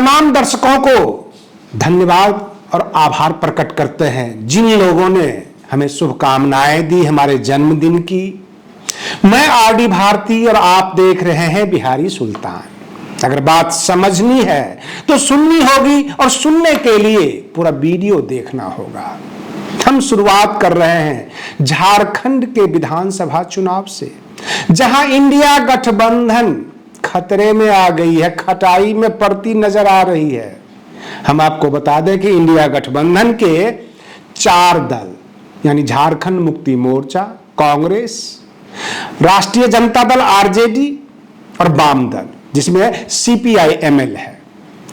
तमाम दर्शकों को धन्यवाद और आभार प्रकट करते हैं जिन लोगों ने हमें शुभकामनाएं दी हमारे जन्मदिन की। मैं आरडी भारती और आप देख रहे हैं बिहारी सुल्तान। अगर बात समझनी है तो सुननी होगी और सुनने के लिए पूरा वीडियो देखना होगा। हम शुरुआत कर रहे हैं झारखंड के विधानसभा चुनाव से, जहां इंडिया गठबंधन खतरे में आ गई है, खटाई में पड़ती नजर आ रही है। हम आपको बता दें कि इंडिया गठबंधन के 4 दल यानी झारखंड मुक्ति मोर्चा, कांग्रेस, राष्ट्रीय जनता दल आरजेडी और वाम दल जिसमें सीपीआई-एमएल है,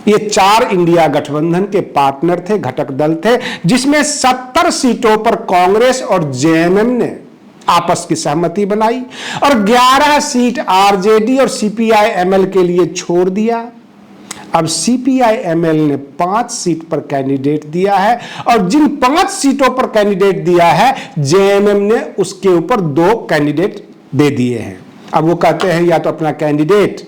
ये 4 इंडिया गठबंधन के पार्टनर थे, घटक दल थे, जिसमें 70 सीटों पर कांग्रेस और जेएमएम ने आपस की सहमति बनाई और 11 सीट आरजेडी और सीपीआई-एमएल के लिए छोड़ दिया। अब सीपीआई-एमएल ने 5 सीट पर कैंडिडेट दिया है और जिन 5 सीटों पर कैंडिडेट दिया है जेएमएम ने उसके ऊपर 2 कैंडिडेट दे दिए हैं। अब वो कहते हैं या तो अपना कैंडिडेट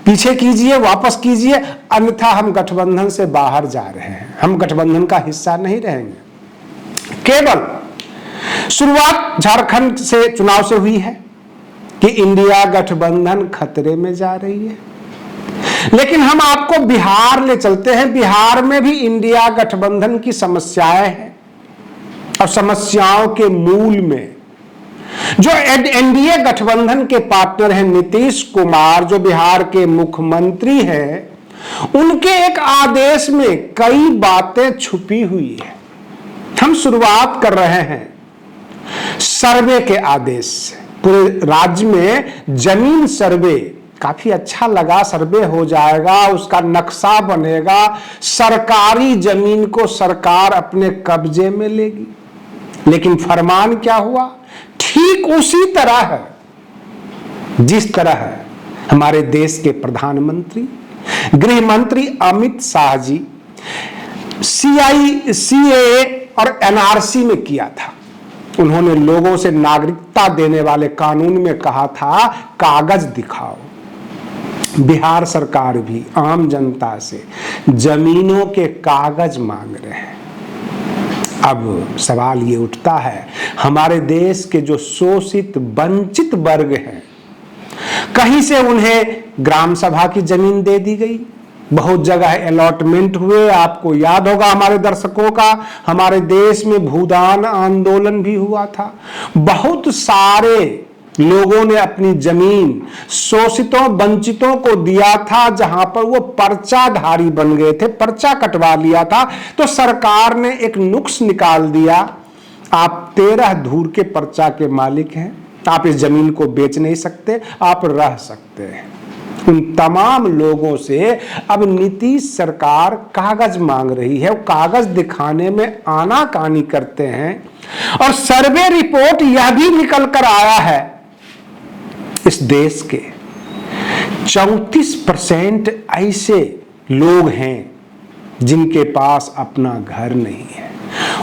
पीछे कीजिए, वापस कीजिए, अन्यथा हम गठबंधन से बाहर जा रहे हैं, हम गठबंधन का हिस्सा नहीं रहेंगे। केवल शुरुआत झारखंड से चुनाव से हुई है कि इंडिया गठबंधन खतरे में जा रही है, लेकिन हम आपको बिहार ले चलते हैं। बिहार में भी इंडिया गठबंधन की समस्याएं हैं और समस्याओं के मूल में जो एनडीए गठबंधन के पार्टनर हैं नीतीश कुमार, जो बिहार के मुख्यमंत्री हैं, उनके एक आदेश में कई बातें छुपी हुई है। हम शुरुआत कर रहे हैं सर्वे के आदेश से। पूरे राज्य में जमीन सर्वे काफी अच्छा लगा, सर्वे हो जाएगा, उसका नक्शा बनेगा, सरकारी जमीन को सरकार अपने कब्जे में लेगी। लेकिन फरमान क्या हुआ? ठीक उसी तरह है जिस तरह हमारे देश के प्रधानमंत्री गृह मंत्री अमित शाह जी सीएए और एनआरसी में किया था। उन्होंने लोगों से नागरिकता देने वाले कानून में कहा था कागज दिखाओ। बिहार सरकार भी आम जनता से जमीनों के कागज मांग रहे हैं। अब सवाल ये उठता है, हमारे देश के जो शोषित वंचित वर्ग हैं, कहीं से उन्हें ग्राम सभा की जमीन दे दी गई, बहुत जगह अलॉटमेंट हुए। आपको याद होगा हमारे दर्शकों का, हमारे देश में भूदान आंदोलन भी हुआ था। बहुत सारे लोगों ने अपनी जमीन शोषितों वंचितों को दिया था, जहां पर वो पर्चाधारी बन गए थे, पर्चा कटवा लिया था। तो सरकार ने एक नुक्स निकाल दिया, आप 13 धूर के पर्चा के मालिक हैं, आप इस जमीन को बेच नहीं सकते, आप रह सकते हैं। उन तमाम लोगों से अब नीतीश सरकार कागज मांग रही है, वो कागज दिखाने में आनाकानी करते हैं। और सर्वे रिपोर्ट यह भी निकल कर आया है, इस देश के 34% ऐसे लोग हैं जिनके पास अपना घर नहीं है।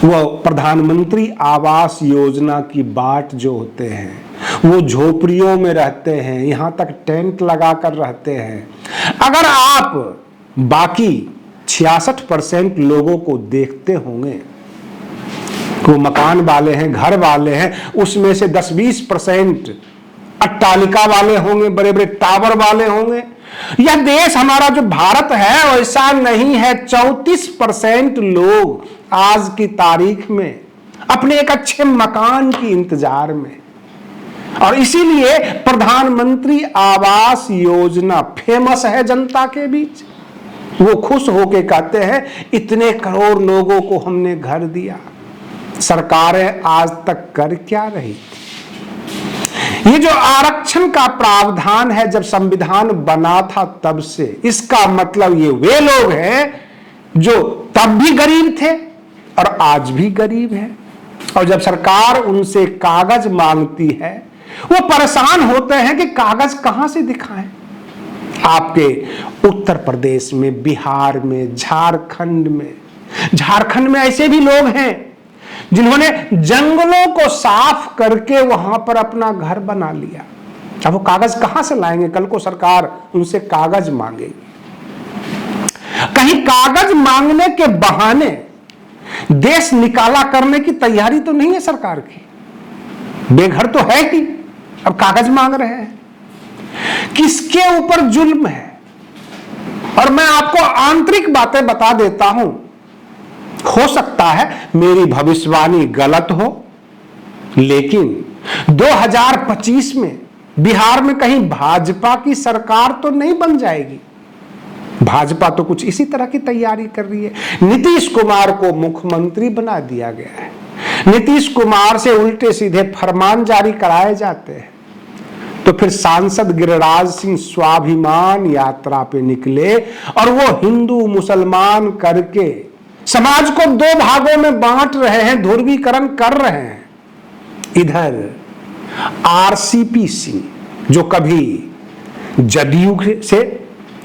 वो प्रधानमंत्री आवास योजना की बाट जो होते हैं, वो झोपड़ियों में रहते हैं, यहां तक टेंट लगाकर रहते हैं। अगर आप बाकी 66% लोगों को देखते होंगे, वो मकान वाले हैं, घर वाले हैं, उसमें से 10-20% अट्टालिका वाले होंगे, बड़े बड़े टावर वाले होंगे। यह देश हमारा जो भारत है वैसा नहीं है। 34% लोग आज की तारीख में अपने एक अच्छे मकान की इंतजार में, और इसीलिए प्रधानमंत्री आवास योजना फेमस है जनता के बीच। वो खुश होके कहते हैं इतने करोड़ लोगों को हमने घर दिया। सरकारें आज तक कर क्या रही थी? ये जो आरक्षण का प्रावधान है जब संविधान बना था तब से, इसका मतलब ये वे लोग हैं जो तब भी गरीब थे और आज भी गरीब हैं। और जब सरकार उनसे कागज मांगती है वो परेशान होते हैं कि कागज कहां से दिखाएं। आपके उत्तर प्रदेश में, बिहार में, झारखंड में ऐसे भी लोग हैं जिन्होंने जंगलों को साफ करके वहां पर अपना घर बना लिया। अब वो कागज कहां से लाएंगे? कल को सरकार उनसे कागज मांगेगी। कहीं कागज मांगने के बहाने देश निकाला करने की तैयारी तो नहीं है सरकार की। बेघर तो है ही, अब कागज मांग रहे हैं। किसके ऊपर जुल्म है? और मैं आपको आंतरिक बातें बता देता हूं, हो सकता है मेरी भविष्यवाणी गलत हो, लेकिन 2025 में बिहार में कहीं भाजपा की सरकार तो नहीं बन जाएगी। भाजपा तो कुछ इसी तरह की तैयारी कर रही है। नीतीश कुमार को मुख्यमंत्री बना दिया गया है, नीतीश कुमार से उल्टे सीधे फरमान जारी कराए जाते हैं। तो फिर सांसद गिरिराज सिंह स्वाभिमान यात्रा पे निकले और वो हिंदू मुसलमान करके समाज को दो भागों में बांट रहे हैं, ध्रुवीकरण कर रहे हैं। इधर आरसीपी सिंह जो कभी जदयू से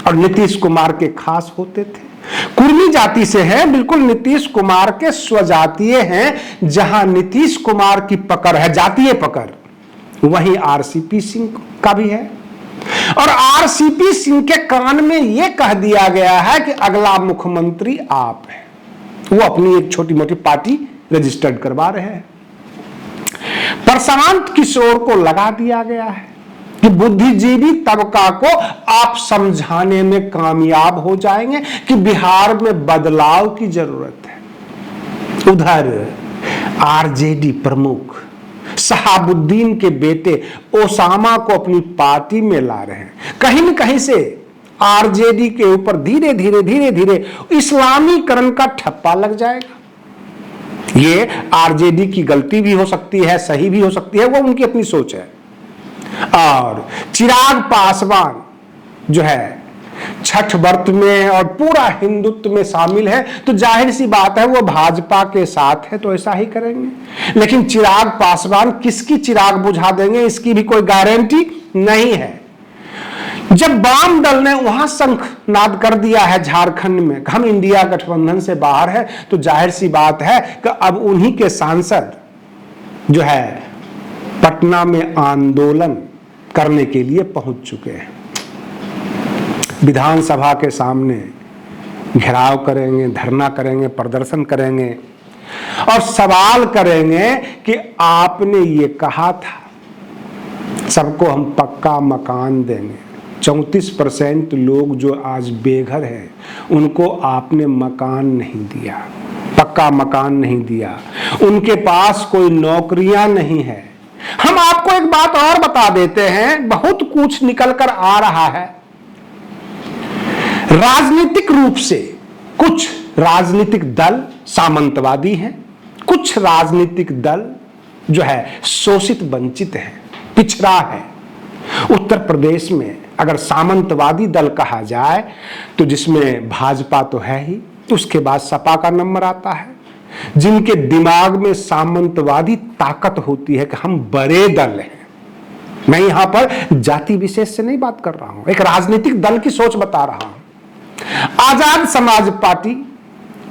और नीतीश कुमार के खास होते थे, कुर्मी जाति से हैं, बिल्कुल नीतीश कुमार के स्वजातीय हैं। जहां नीतीश कुमार की पकड़ है, जातीय पकड़, वहीं आरसीपी सिंह का भी है। और आरसीपी सिंह के कान में यह कह दिया गया है कि अगला मुख्यमंत्री आप हैं। वो अपनी एक छोटी मोटी पार्टी रजिस्टर्ड करवा रहे हैं। प्रशांत किशोर को लगा दिया गया है कि बुद्धिजीवी तबका को आप समझाने में कामयाब हो जाएंगे कि बिहार में बदलाव की जरूरत है। उधर आरजेडी प्रमुख शहाबुद्दीन के बेटे ओसामा को अपनी पार्टी में ला रहे हैं। कहीं न कहीं से आरजेडी के ऊपर धीरे धीरे इस्लामीकरण का ठप्पा लग जाएगा। ये आरजेडी की गलती भी हो सकती है, सही भी हो सकती है, वो उनकी अपनी सोच है। और चिराग पासवान जो है छठ व्रत में और पूरा हिंदुत्व में शामिल है, तो जाहिर सी बात है वो भाजपा के साथ है, तो ऐसा ही करेंगे। लेकिन चिराग पासवान किसकी चिराग बुझा देंगे, इसकी भी कोई गारंटी नहीं है। जब वाम दल ने वहां शंखनाद कर दिया है झारखंड में, हम इंडिया गठबंधन से बाहर है, तो जाहिर सी बात है कि अब उन्हीं के सांसद जो है पटना में आंदोलन करने के लिए पहुंच चुके हैं। विधानसभा के सामने घेराव करेंगे, धरना करेंगे, प्रदर्शन करेंगे और सवाल करेंगे कि आपने ये कहा था सबको हम पक्का मकान देंगे। 34% लोग जो आज बेघर हैं उनको आपने मकान नहीं दिया, पक्का मकान नहीं दिया, उनके पास कोई नौकरियां नहीं है। हम आपको एक बात और बता देते हैं, बहुत कुछ निकल कर आ रहा है। राजनीतिक रूप से कुछ राजनीतिक दल सामंतवादी हैं, कुछ राजनीतिक दल जो है शोषित वंचित है, पिछड़ा है। उत्तर प्रदेश में अगर सामंतवादी दल कहा जाए तो जिसमें भाजपा तो है ही, उसके बाद सपा का नंबर आता है, जिनके दिमाग में सामंतवादी ताकत होती है कि हम बड़े दल हैं। मैं यहां पर जाति विशेष से नहीं बात कर रहा हूं, एक राजनीतिक दल की सोच बता रहा हूं। आजाद समाज पार्टी,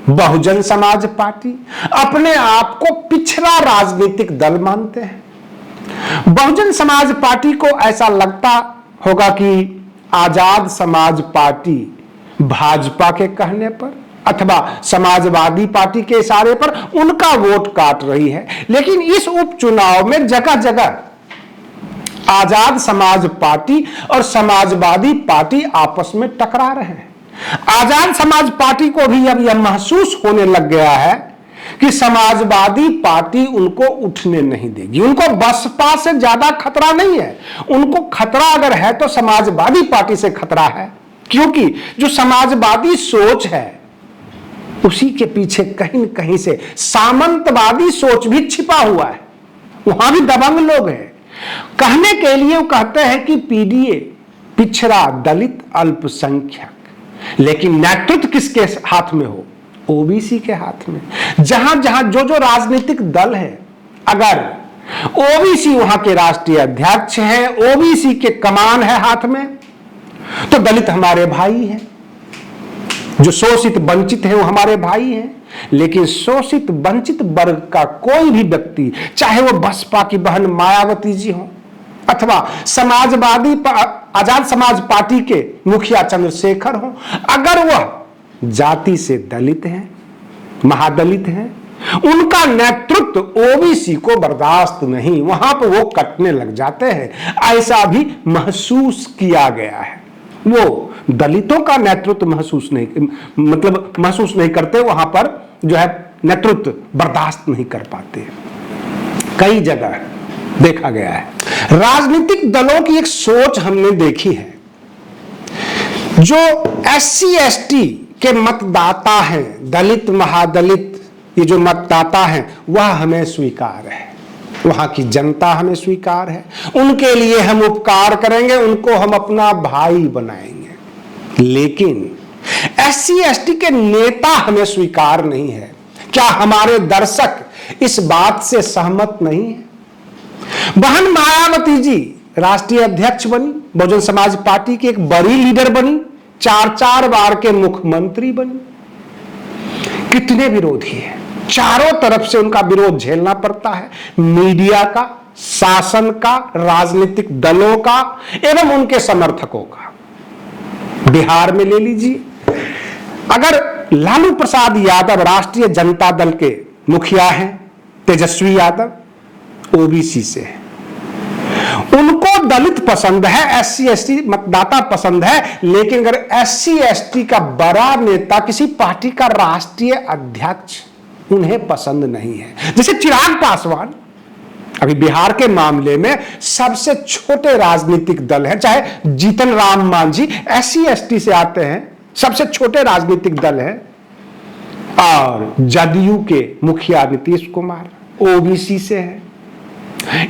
बहुजन समाज पार्टी अपने आप को पिछड़ा राजनीतिक दल मानते हैं। बहुजन समाज पार्टी को ऐसा लगता होगा कि आजाद समाज पार्टी भाजपा के कहने पर अथवा समाजवादी पार्टी के इशारे पर उनका वोट काट रही है। लेकिन इस उपचुनाव में जगह जगह आजाद समाज पार्टी और समाजवादी पार्टी आपस में टकरा रहे हैं। आजाद समाज पार्टी को भी अब यह महसूस होने लग गया है कि समाजवादी पार्टी उनको उठने नहीं देगी। उनको बसपा से ज्यादा खतरा नहीं है, उनको खतरा अगर है तो समाजवादी पार्टी से खतरा है, क्योंकि जो समाजवादी सोच है उसी के पीछे कहीं न कहीं से सामंतवादी सोच भी छिपा हुआ है। वहां भी दबंग लोग हैं। कहने के लिए वो कहते हैं कि पीडीए, पिछड़ा, दलित, अल्पसंख्यक, लेकिन नेतृत्व किसके हाथ में हो? ओबीसी के हाथ में। जहां जहां जो जो राजनीतिक दल है, अगर ओबीसी वहां के राष्ट्रीय अध्यक्ष हैं, ओबीसी के कमान है हाथ में, तो दलित हमारे भाई हैं, जो शोषित वंचित है वो हमारे भाई हैं। लेकिन शोषित वंचित वर्ग का कोई भी व्यक्ति, चाहे वो बसपा की बहन मायावती जी हो अथवा समाजवादी आजाद समाज पार्टी के मुखिया चंद्रशेखर हो, अगर वह जाति से दलित हैं, महादलित हैं, उनका नेतृत्व ओबीसी को बर्दाश्त नहीं, वहां पर वो कटने लग जाते हैं। ऐसा भी महसूस किया गया है। वो दलितों का नेतृत्व महसूस नहीं करते, वहां पर जो है नेतृत्व बर्दाश्त नहीं कर पाते। कई जगह देखा गया है। राजनीतिक दलों की एक सोच हमने देखी है, जो SC ST के मतदाता हैं, दलित महादलित ये जो मतदाता हैं, वह हमें स्वीकार है, वहां की जनता हमें स्वीकार है, उनके लिए हम उपकार करेंगे, उनको हम अपना भाई बनाएंगे। लेकिन SC ST के नेता हमें स्वीकार नहीं है। क्या हमारे दर्शक इस बात से सहमत नहीं है? बहन मायावती जी राष्ट्रीय अध्यक्ष बनी, बहुजन समाज पार्टी की एक बड़ी लीडर बनी, 4 बार के मुख्यमंत्री बनी। कितने विरोधी हैं, चारों तरफ से उनका विरोध झेलना पड़ता है, मीडिया का, शासन का, राजनीतिक दलों का एवं उनके समर्थकों का। बिहार में ले लीजिए, अगर लालू प्रसाद यादव राष्ट्रीय जनता दल के मुखिया हैं, तेजस्वी यादव ओबीसी से है, उनको दलित पसंद है, SC ST मतदाता पसंद है, लेकिन अगर SC ST का बड़ा नेता, किसी पार्टी का राष्ट्रीय अध्यक्ष उन्हें पसंद नहीं है, जैसे चिराग पासवान, अभी बिहार के मामले में सबसे छोटे राजनीतिक दल है, चाहे जीतन राम मांझी SC ST से आते हैं, सबसे छोटे राजनीतिक दल है, और जदयू के मुखिया नीतीश कुमार ओबीसी से है।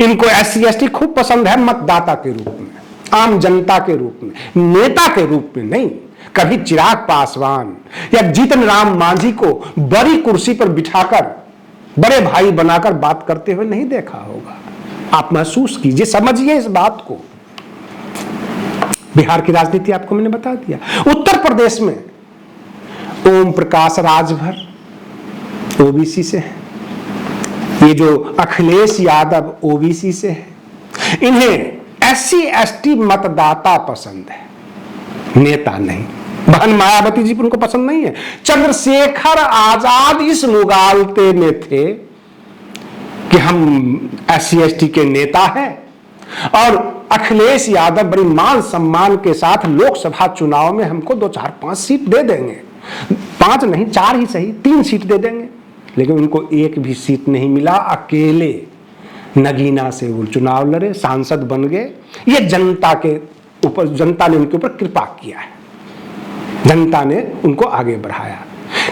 इनको SC ST खूब पसंद है, मतदाता के रूप में, आम जनता के रूप में, नेता के रूप में नहीं। कभी चिराग पासवान या जीतन राम मांझी को बड़ी कुर्सी पर बिठाकर बड़े भाई बनाकर बात करते हुए नहीं देखा होगा। आप महसूस कीजिए, समझिए इस बात को। बिहार की राजनीति आपको मैंने बता दिया। उत्तर प्रदेश में ओम प्रकाश राजभर ओबीसी से है, ये जो अखिलेश यादव ओबीसी से है, इन्हें SC ST मतदाता पसंद है, नेता नहीं। बहन मायावती जी उनको पसंद नहीं है। चंद्रशेखर आजाद इस मुगालते में थे कि हम SC ST के नेता हैं, और अखिलेश यादव बड़ी मान सम्मान के साथ लोकसभा चुनाव में हमको 2 4 5 सीट दे देंगे, 5 नहीं 4 ही सही, 3 सीट दे देंगे। लेकिन उनको एक भी सीट नहीं मिला, अकेले नगीना से वो चुनाव लड़े, सांसद बन गए। ये जनता के ऊपर, जनता ने उनके ऊपर कृपा किया है, जनता ने उनको आगे बढ़ाया,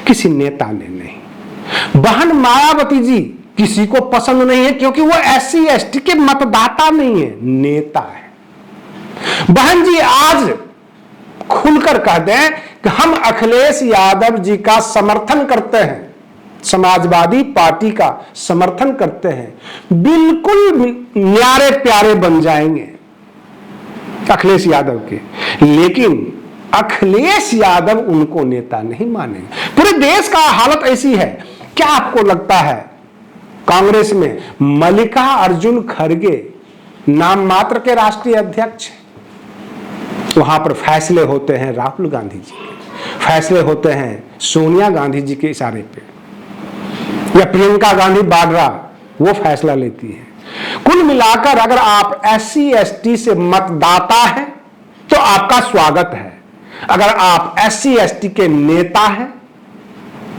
किसी नेता ने नहीं। बहन मायावती जी किसी को पसंद नहीं है, क्योंकि वो SC ST के मतदाता नहीं है, नेता है। बहन जी आज खुलकर कह दें कि हम अखिलेश यादव जी का समर्थन करते हैं, समाजवादी पार्टी का समर्थन करते हैं, बिल्कुल न्यारे प्यारे बन जाएंगे अखिलेश यादव के। लेकिन अखिलेश यादव उनको नेता नहीं मानेंगे। पूरे देश का हालत ऐसी है। क्या आपको लगता है कांग्रेस में मल्लिका अर्जुन खड़गे नाम मात्र के राष्ट्रीय अध्यक्ष, वहां पर फैसले होते हैं राहुल गांधी जी के, फैसले होते हैं सोनिया गांधी जी के इशारे पे, या प्रियंका गांधी वाड्रा वो फैसला लेती है। कुल मिलाकर अगर आप SC ST से मतदाता हैं तो आपका स्वागत है, अगर आप SC ST के नेता हैं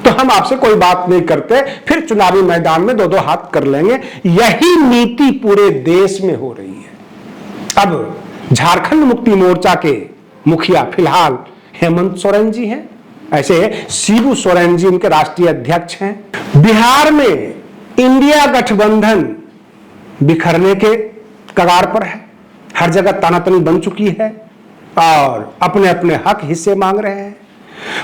तो हम आपसे कोई बात नहीं करते, फिर चुनावी मैदान में 2-2 हाथ कर लेंगे। यही नीति पूरे देश में हो रही है। अब झारखंड मुक्ति मोर्चा के मुखिया फिलहाल हेमंत सोरेन जी हैं, ऐसे शिबू सोरेन जी उनके राष्ट्रीय अध्यक्ष हैं। बिहार में इंडिया गठबंधन बिखरने के कगार पर है, हर जगह तानातनी बन चुकी है और अपने अपने हक हिस्से मांग रहे हैं।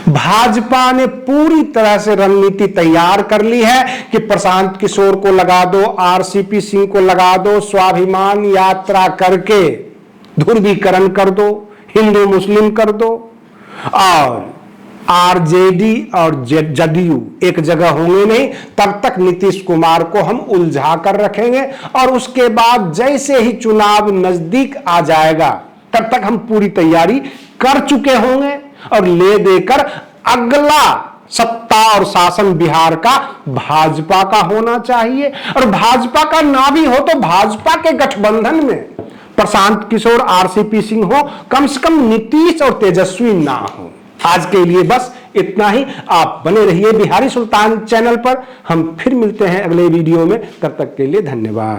भाजपा ने पूरी तरह से रणनीति तैयार कर ली है कि प्रशांत किशोर को लगा दो, RCP सिंह को लगा दो, स्वाभिमान यात्रा करके ध्रुवीकरण कर दो, हिंदू मुस्लिम कर दो, और RJD और जदयू एक जगह होंगे नहीं, तब तक नीतीश कुमार को हम उलझा कर रखेंगे, और उसके बाद जैसे ही चुनाव नजदीक आ जाएगा तब तक हम पूरी तैयारी कर चुके होंगे और ले देकर अगला सत्ता और शासन बिहार का भाजपा का होना चाहिए, और भाजपा का ना भी हो तो भाजपा के गठबंधन में प्रशांत किशोर, आरसीपी सिंह हो, कम से कम नीतीश और तेजस्वी ना हो। आज के लिए बस इतना ही। आप बने रहिए बिहारी सुल्तान चैनल पर। हम फिर मिलते हैं अगले वीडियो में, तब तक के लिए धन्यवाद।